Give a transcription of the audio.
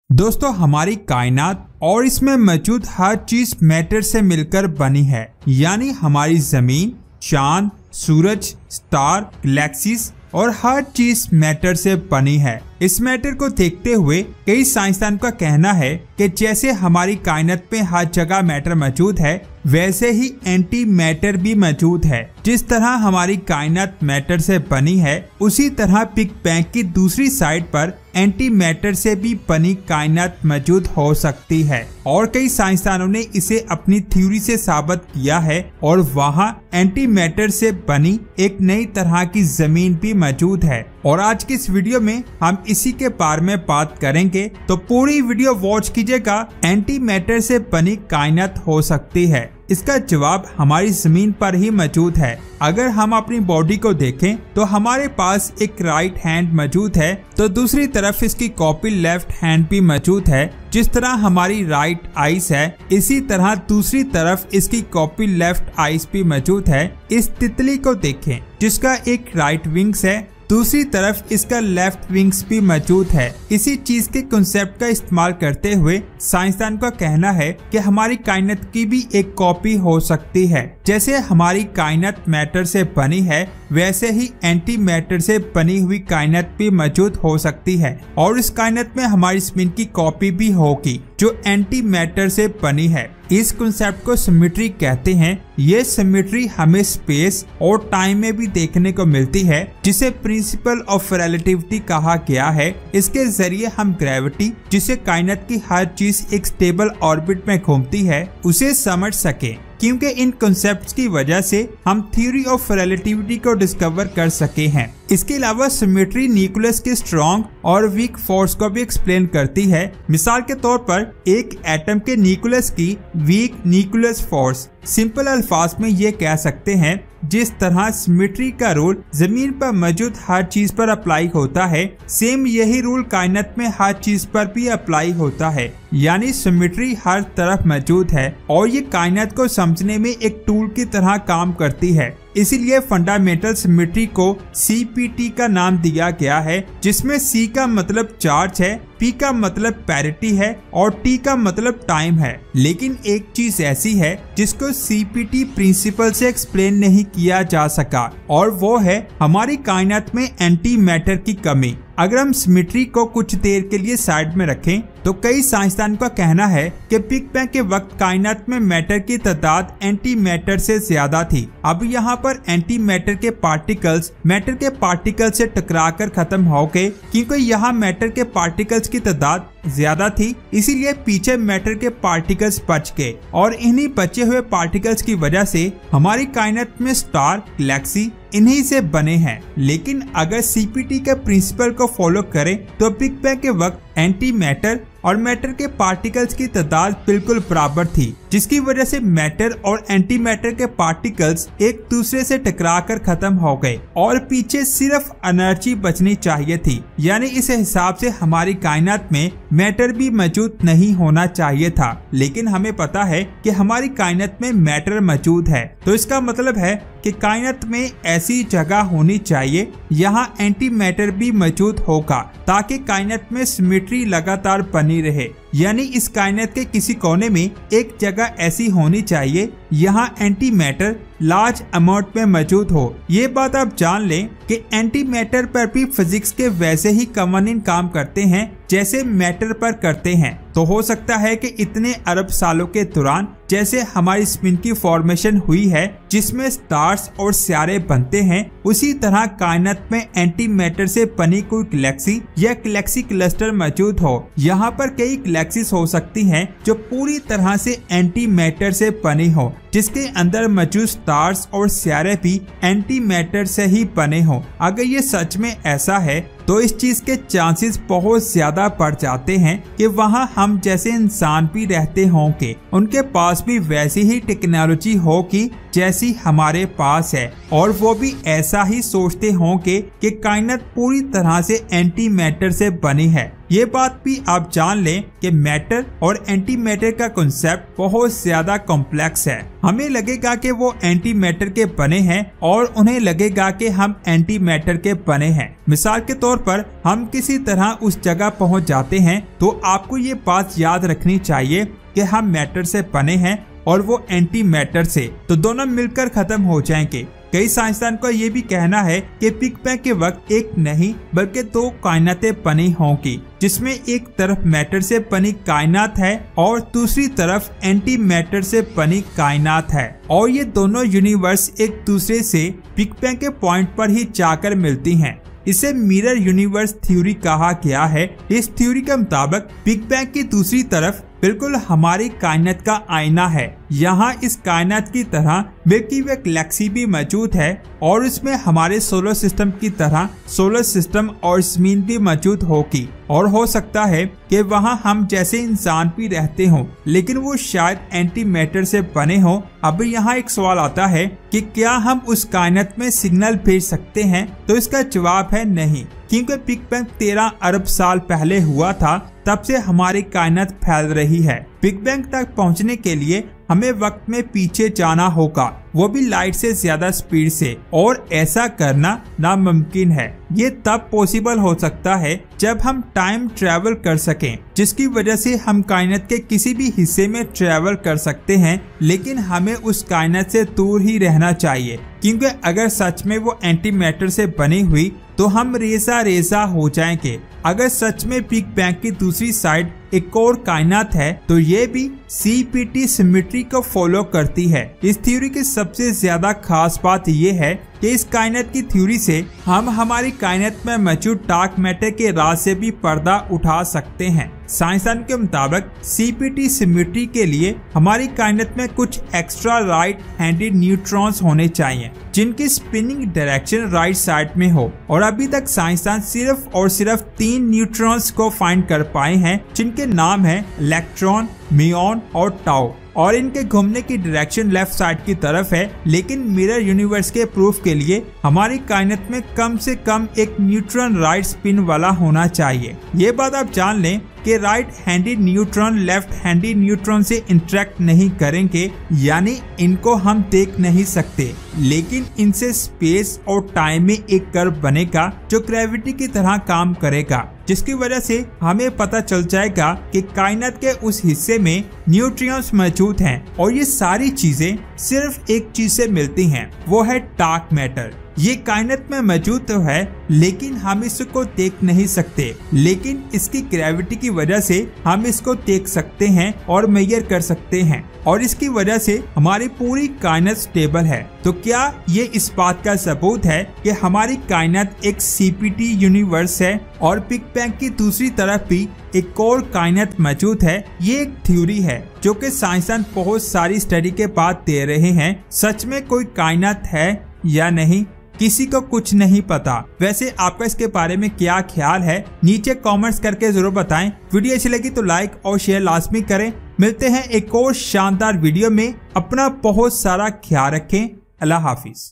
दोस्तों हमारी कायनात और इसमें मौजूद हर चीज मैटर से मिलकर बनी है। यानी हमारी जमीन, चांद, सूरज, स्टार, गैलेक्सीज और हर चीज मैटर से बनी है। इस मैटर को देखते हुए कई साइंसदान का कहना है कि जैसे हमारी कायनात में हर जगह मैटर मौजूद है, वैसे ही एंटी मैटर भी मौजूद है। जिस तरह हमारी कायनात मैटर से बनी है, उसी तरह बिग बैंग की दूसरी साइड पर एंटी मैटर से भी बनी कायनात मौजूद हो सकती है और कई साइंसदानों ने इसे अपनी थ्योरी से साबित किया है और वहाँ एंटी मैटर से बनी एक नई तरह की जमीन भी मौजूद है। और आज की इस वीडियो में हम इसी के बारे में बात करेंगे, तो पूरी वीडियो वॉच कीजिएगा। एंटी मैटर से बनी कायनात हो सकती है, इसका जवाब हमारी जमीन पर ही मौजूद है। अगर हम अपनी बॉडी को देखें तो हमारे पास एक राइट हैंड मौजूद है, तो दूसरी तरफ इसकी कॉपी लेफ्ट हैंड भी मौजूद है। जिस तरह हमारी राइट आइज है, इसी तरह दूसरी तरफ इसकी कॉपी लेफ्ट आइज भी मौजूद है। इस तितली को देखें जिसका एक राइट विंग्स है, दूसरी तरफ इसका लेफ्ट विंग्स भी मौजूद है। इसी चीज के कॉन्सेप्ट का इस्तेमाल करते हुए साइंसदान का कहना है कि हमारी कायनात की भी एक कॉपी हो सकती है। जैसे हमारी कायनात मैटर से बनी है, वैसे ही एंटी मैटर से बनी हुई कायनात भी मौजूद हो सकती है और इस कायनात में हमारी जमीन की कॉपी भी होगी जो एंटी मैटर से बनी है। इस कॉन्सेप्ट को सिमेट्री कहते हैं। ये सिमेट्री हमें स्पेस और टाइम में भी देखने को मिलती है, जिसे प्रिंसिपल ऑफ रिलेटिविटी कहा गया है। इसके जरिए हम ग्रेविटी, जिसे कायनात की हर चीज एक स्टेबल ऑर्बिट में घूमती है, उसे समझ सके। क्योंकि इन कॉन्सेप्ट्स की वजह से हम थ्योरी ऑफ रिलेटिविटी को डिस्कवर कर सके हैं। इसके अलावा सिमेट्री न्यूक्लियस के स्ट्रॉन्ग और वीक फोर्स को भी एक्सप्लेन करती है। मिसाल के तौर पर एक एटम के न्यूक्लियस की वीक न्यूक्लियस फोर्स। सिंपल अल्फाज में ये कह सकते हैं, जिस तरह सिमेट्री का रूल जमीन पर मौजूद हर चीज पर अप्लाई होता है, सेम यही रूल कायनात में हर चीज पर भी अप्लाई होता है। यानी सिमेट्री हर तरफ मौजूद है और ये कायनात को समझने में एक टूल की तरह काम करती है। इसीलिए फंडामेंटल सिमेट्री को CPT का नाम दिया गया है, जिसमें C का मतलब चार्ज है, P का मतलब पैरिटी है और T का मतलब टाइम है। लेकिन एक चीज ऐसी है जिसको CPT प्रिंसिपल से एक्सप्लेन नहीं किया जा सका, और वो है हमारी कायनात में एंटी मैटर की कमी। अगर हम सिमेट्री को कुछ देर के लिए साइड में रखें, तो कई साइंसदान का कहना है कि बिग बैंग के वक्त कायनात में मैटर की तादाद एंटी मैटर से ज्यादा थी। अब यहाँ पर एंटी मैटर के पार्टिकल्स मैटर के पार्टिकल से टकराकर खत्म हो गए, क्योंकि यहाँ मैटर के पार्टिकल्स की तादाद ज्यादा थी। इसीलिए पीछे मैटर के पार्टिकल्स बच गए और इन्हीं बचे हुए पार्टिकल्स की वजह से हमारी कायनात में स्टार, गैलेक्सी इन्हीं से बने हैं। लेकिन अगर CPT के प्रिंसिपल को फॉलो करें, तो बिग बैंग के वक्त एंटी मैटर और मैटर के पार्टिकल्स की तादाद बिल्कुल बराबर थी, जिसकी वजह से मैटर और एंटी मैटर के पार्टिकल्स एक दूसरे से टकराकर खत्म हो गए और पीछे सिर्फ एनर्जी बचनी चाहिए थी। यानी इस हिसाब से हमारी कायनात में मैटर भी मौजूद नहीं होना चाहिए था। लेकिन हमें पता है कि हमारी कायनात में मैटर मौजूद है, तो इसका मतलब है कि कायनात में ऐसी जगह होनी चाहिए यहाँ एंटी मैटर भी मौजूद होगा, ताकि कायनात में सिमेट्री लगातार बनी रहे। यानी इस कायनात के किसी कोने में एक जगह ऐसी होनी चाहिए यहाँ एंटी मैटर लार्ज अमाउंट में मौजूद हो। ये बात आप जान लें कि एंटी मैटर पर भी फिजिक्स के वैसे ही कवानीन काम करते हैं जैसे मैटर पर करते हैं। तो हो सकता है कि इतने अरब सालों के दौरान जैसे हमारी जमीन की फॉर्मेशन हुई है, जिसमें स्टार्स और सितारे बनते हैं, उसी तरह कायनात में एंटी मैटर से बनी कोई गैलेक्सी या गैलेक्सी क्लस्टर मौजूद हो। यहाँ पर कई गैलेक्सीज हो सकती हैं जो पूरी तरह से एंटी मैटर से बनी हो, जिसके अंदर मौजूद स्टार्स और सितारे भी एंटी मैटर से ही बने हो। अगर ये सच में ऐसा है, तो इस चीज के चांसेस बहुत ज्यादा बढ़ जाते हैं कि वहाँ हम जैसे इंसान भी रहते होंगे, उनके पास भी वैसी ही टेक्नोलॉजी होगी जैसी हमारे पास है, और वो भी ऐसा ही सोचते होंगे कि कायनात पूरी तरह से एंटी मैटर से बनी है। ये बात भी आप जान लें कि मैटर और एंटी मैटर का कॉन्सेप्ट बहुत ज्यादा कॉम्प्लेक्स है। हमें लगेगा कि वो एंटी मैटर के बने हैं और उन्हें लगेगा कि हम एंटी मैटर के बने हैं। मिसाल के तौर पर हम किसी तरह उस जगह पहुंच जाते हैं तो आपको ये बात याद रखनी चाहिए कि हम मैटर से बने हैं और वो एंटी मैटर से, तो दोनों मिलकर खत्म हो जाएंगे। कई साइंसदान का ये भी कहना है कि बिग बैंग के वक्त एक नहीं बल्कि दो कायनातें बनी होंगी, जिसमें एक तरफ मैटर से बनी कायनात है और दूसरी तरफ एंटी मैटर से बनी कायनात है, और ये दोनों यूनिवर्स एक दूसरे से बिग बैंग के पॉइंट पर ही जाकर मिलती हैं। इसे मिरर यूनिवर्स थ्योरी कहा गया है। इस थ्योरी के मुताबिक बिग बैंग की दूसरी तरफ बिल्कुल हमारी कायनात का आईना है। यहाँ इस कायनात की तरह मिल्की वे गैलेक्सी भी मौजूद है और इसमें हमारे सोलर सिस्टम की तरह सोलर सिस्टम और जमीन भी मौजूद होगी, और हो सकता है कि वहाँ हम जैसे इंसान भी रहते हों, लेकिन वो शायद एंटी मैटर से बने हों। अब यहाँ एक सवाल आता है कि क्या हम उस कायनात में सिग्नल भेज सकते हैं? तो इसका जवाब है नहीं, क्योंकि बिग बैंग 13 अरब साल पहले हुआ था। तब से हमारी कायनात फैल रही है। बिग बैंग तक पहुंचने के लिए हमें वक्त में पीछे जाना होगा, वो भी लाइट से ज्यादा स्पीड से, और ऐसा करना नामुमकिन है। ये तब पॉसिबल हो सकता है जब हम टाइम ट्रेवल कर सकें, जिसकी वजह से हम कायनात के किसी भी हिस्से में ट्रेवल कर सकते हैं, लेकिन हमें उस कायनात से दूर ही रहना चाहिए, क्योंकि अगर सच में वो एंटी मैटर से बनी हुई तो हम रेजा रेजा हो जाएंगे। अगर सच में बिग बैंग की दूसरी साइड एक और कायनात है तो ये भी CPT सिमेट्री को फॉलो करती है। इस थ्योरी की सबसे ज्यादा खास बात ये है कि इस कायनात की थ्योरी से हम हमारी कायनात में मौजूद डार्क मैटर के राज से भी पर्दा उठा सकते हैं। साइंसदान के मुताबिक CPT सिमेट्री के लिए हमारी कायनात में कुछ एक्स्ट्रा राइट हैंडेड न्यूट्रॉन्स होने चाहिए, जिनकी स्पिनिंग डायरेक्शन राइट साइड में हो, और अभी तक साइंसदान सिर्फ और सिर्फ 3 न्यूट्रॉन्स को फाइंड कर पाए हैं, जिनके नाम है इलेक्ट्रॉन, म्यूऑन और टाउ, और इनके घूमने की डायरेक्शन लेफ्ट साइड की तरफ है। लेकिन मिरर यूनिवर्स के प्रूफ के लिए हमारी कायनात में कम से कम एक न्यूट्रॉन राइट स्पिन वाला होना चाहिए। ये बात आप जान लें कि right handed neutron left handed neutron से इंटरेक्ट नहीं करेंगे, यानी इनको हम देख नहीं सकते, लेकिन इनसे स्पेस और टाइम में एक कर्व बनेगा जो ग्रेविटी की तरह काम करेगा, जिसकी वजह से हमें पता चल जाएगा कि कायनात के उस हिस्से में न्यूट्रियॉन्स मौजूद हैं, और ये सारी चीजें सिर्फ एक चीज से मिलती हैं, वो है डार्क मैटर। ये कायनात में मौजूद तो है, लेकिन हम इसको देख नहीं सकते, लेकिन इसकी ग्रेविटी की वजह से हम इसको देख सकते हैं और मेजर कर सकते हैं, और इसकी वजह से हमारी पूरी कायनात स्टेबल है। तो क्या ये इस बात का सबूत है कि हमारी कायनात एक CPT यूनिवर्स है और बिग बैंग की दूसरी तरफ भी एक और कायनात मौजूद है? ये एक थ्योरी है जो कि साइंसदान बहुत सारी स्टडी के बाद दे रहे हैं। सच में कोई कायनात है या नहीं, किसी को कुछ नहीं पता। वैसे आपका इसके बारे में क्या ख्याल है, नीचे कमेंट्स करके जरूर बताएं। वीडियो अच्छी लगी तो लाइक और शेयर लाजमी करें। मिलते हैं एक और शानदार वीडियो में। अपना बहुत सारा ख्याल रखें। अल्लाह हाफिज।